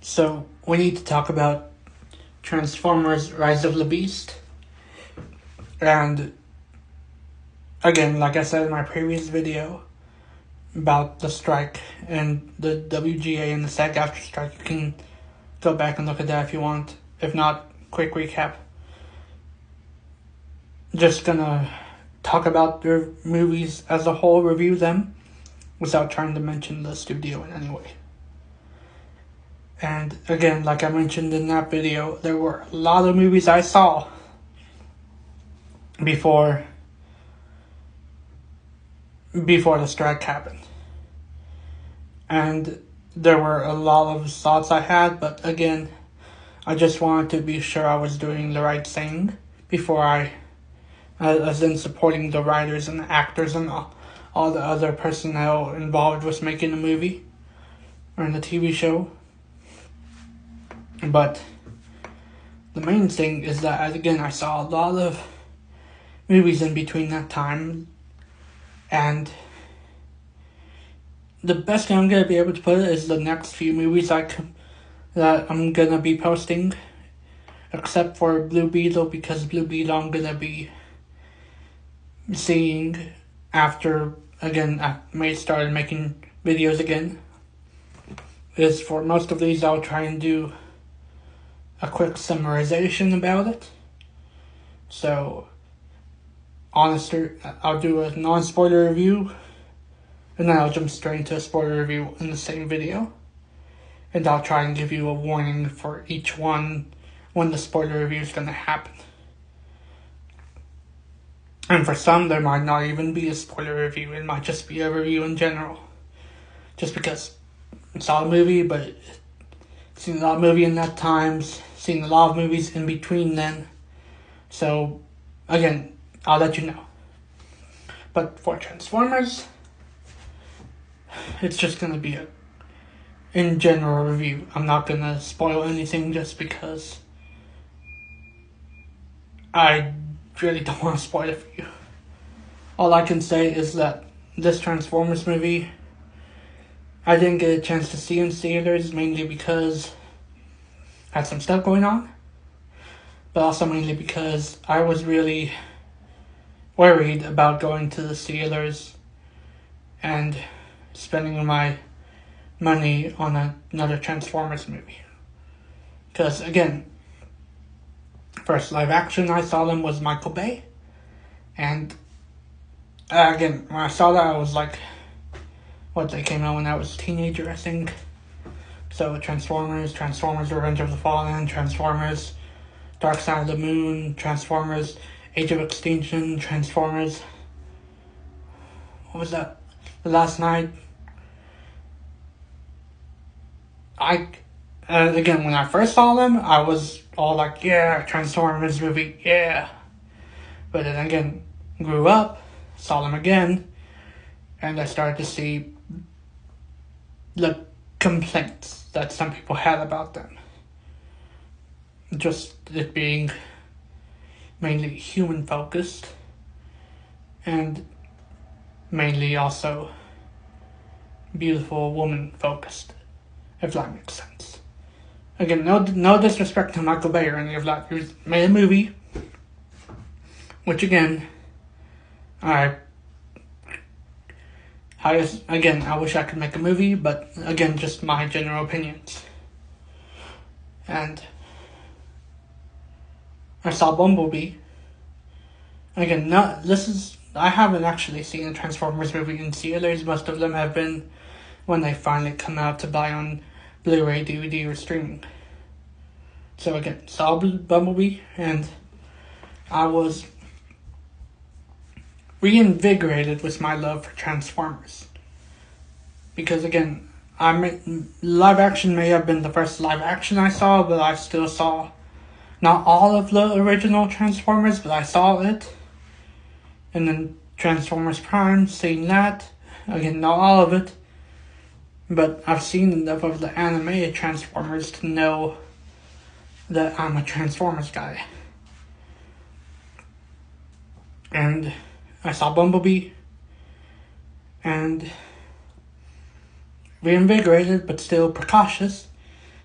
So we need to talk about Transformers: Rise of the Beast. And again, like I said in my previous video about the strike and the WGA and the SAG-AFTRA strike, you can go back and look at that if you want. If not, quick recap. Just gonna talk about their movies as a whole, review them, without trying to mention the studio in any way. And again, like I mentioned in that video, there were a lot of movies I saw before the strike happened. And there were a lot of thoughts I had, but again, I just wanted to be sure I was doing the right thing before as in supporting the writers and the actors and all the other personnel involved with making the movie or in the TV show. But the main thing is that, again, I saw a lot of movies in between that time, and the best thing I'm going to be able to put it is the next few movies that I'm going to be posting, except for Blue Beetle, because Blue Beetle I'm going to be seeing after, again, I may started making videos again. Is for most of these I'll try and do a quick summarization about it. So, honestly, I'll do a non-spoiler review, and then I'll jump straight into a spoiler review in the same video. And I'll try and give you a warning for each one when the spoiler review is going to happen. And for some, there might not even be a spoiler review. It might just be a review in general. Just because I saw the movie, but seen a lot of movie in that time, seen a lot of movies in between then. So, again, I'll let you know. But for Transformers, it's just going to be a in general review. I'm not going to spoil anything just because I really don't want to spoil it for you. All I can say is that this Transformers movie, I didn't get a chance to see in theaters, mainly because I had some stuff going on, but also mainly because I was really worried about going to the theaters and spending my money on another Transformers movie. Because, again, first live action I saw them was Michael Bay, and again, when I saw that, I was like, they came out when I was a teenager, I think. So Transformers Revenge of the Fallen, Transformers Dark Side of the Moon, Transformers Age of Extinction, Transformers, what was that? The Last Night. Again, when I first saw them, I was all like, yeah, Transformers movie, yeah. But then again, grew up, saw them again, and I started to see the complaints that some people had about them. Just it being mainly human focused, and mainly also beautiful woman focused, if that makes sense. Again, no disrespect to Michael Bay or any of that. He made a movie, which again, I wish I could make a movie, but again, just my general opinions. And I saw Bumblebee. Again, I haven't actually seen a Transformers movie in theaters. Most of them have been when they finally come out to buy on Blu-ray, DVD, or streaming. So again, saw Bumblebee, and I was reinvigorated with my love for Transformers. Because again, live action may have been the first live action I saw, but I still saw not all of the original Transformers, but I saw it. And then Transformers Prime, seen that. Again, not all of it, but I've seen enough of the animated Transformers to know that I'm a Transformers guy. And I saw Bumblebee, and reinvigorated, but still precautious,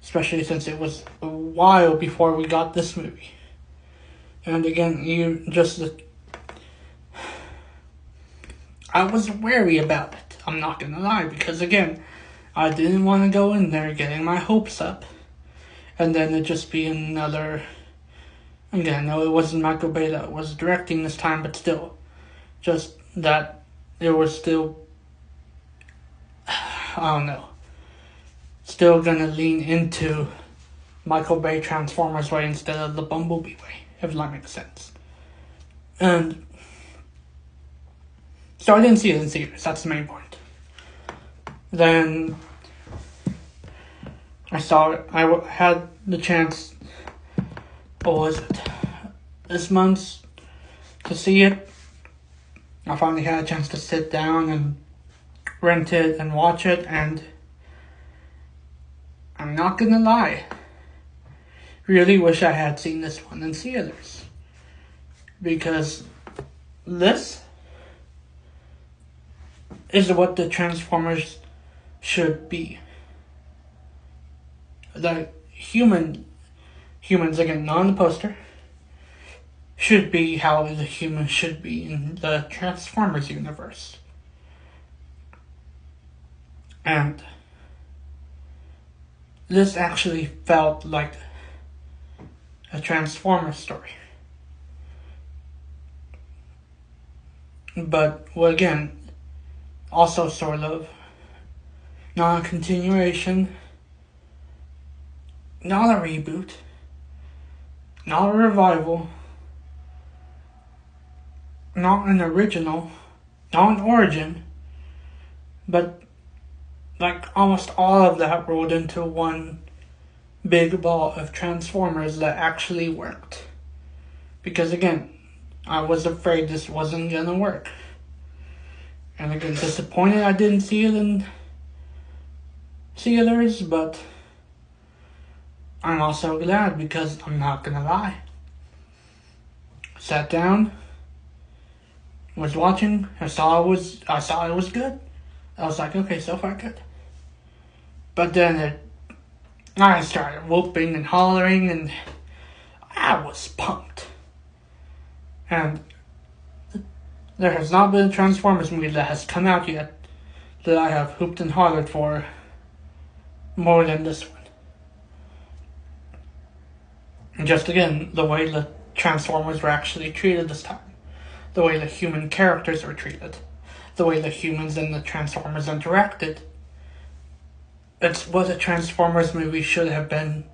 especially since it was a while before we got this movie. And again, I was wary about it, I'm not gonna lie, because again, I didn't want to go in there getting my hopes up, and then it just be another... Again, I know it wasn't Michael Bay that was directing this time, but still, just that there was still, I don't know, still gonna lean into Michael Bay Transformers way instead of the Bumblebee way, if that makes sense. And so I didn't see it in theaters, that's the main point. Then I saw it, I had the chance, what was it, this month, to see it. I finally had a chance to sit down and rent it and watch it, and I'm not gonna lie, really wish I had seen this one in theaters, because this is what the Transformers should be. The humans, again, not on the poster, should be how the humans should be in the Transformers universe. And this actually felt like a Transformers story. But, well, again, also sort of not a continuation, not a reboot, not a revival, not an original, not an origin, but like almost all of that rolled into one big ball of Transformers that actually worked. Because again, I was afraid this wasn't gonna work. And again, disappointed I didn't see it in theaters, but I'm also glad, because I'm not gonna lie. Sat down, was watching, I saw it was good. I was like, okay, so far good. But then I started whooping and hollering, and I was pumped. And there has not been a Transformers movie that has come out yet that I have hooped and hollered for more than this one. And just again, the way the Transformers were actually treated this time. The way the human characters were treated. The way the humans and the Transformers interacted. It's what a Transformers movie should have been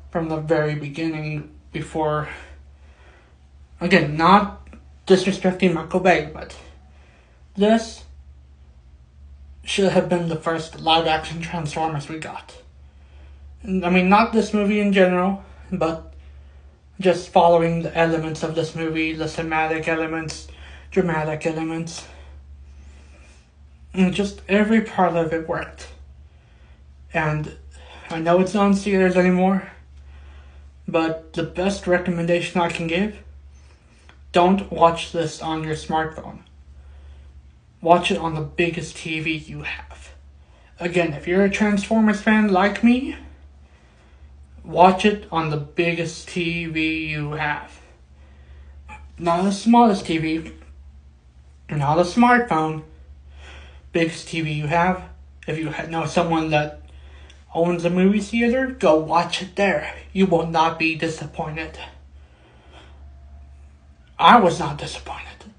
from the very beginning, before... Again, not disrespecting Michael Bay, but this should have been the first live-action Transformers we got. I mean, not this movie in general, but just following the elements of this movie, the thematic elements, dramatic elements. And just every part of it worked. And I know it's not in theaters anymore, but the best recommendation I can give: don't watch this on your smartphone. Watch it on the biggest TV you have. Again, if you're a Transformers fan like me, watch it on the biggest TV you have. Not the smallest TV, not a smartphone. Biggest TV you have. If you know someone that owns a movie theater, go watch it there. You will not be disappointed. I was not disappointed.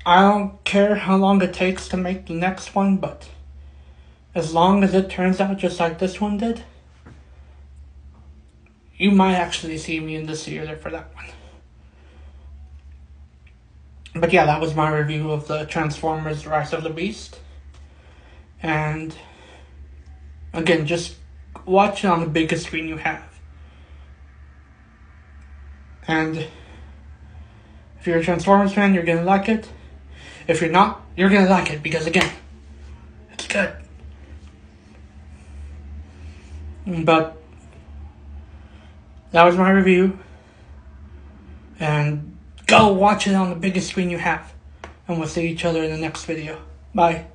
I don't care how long it takes to make the next one, but as long as it turns out just like this one did, you might actually see me in the theater for that one. But yeah, that was my review of the Transformers Rise of the Beast. And again, just watch it on the biggest screen you have. And if you're a Transformers fan, you're gonna like it. If you're not, you're gonna like it, because again, it's good. But that was my review. And go watch it on the biggest screen you have. And we'll see each other in the next video. Bye.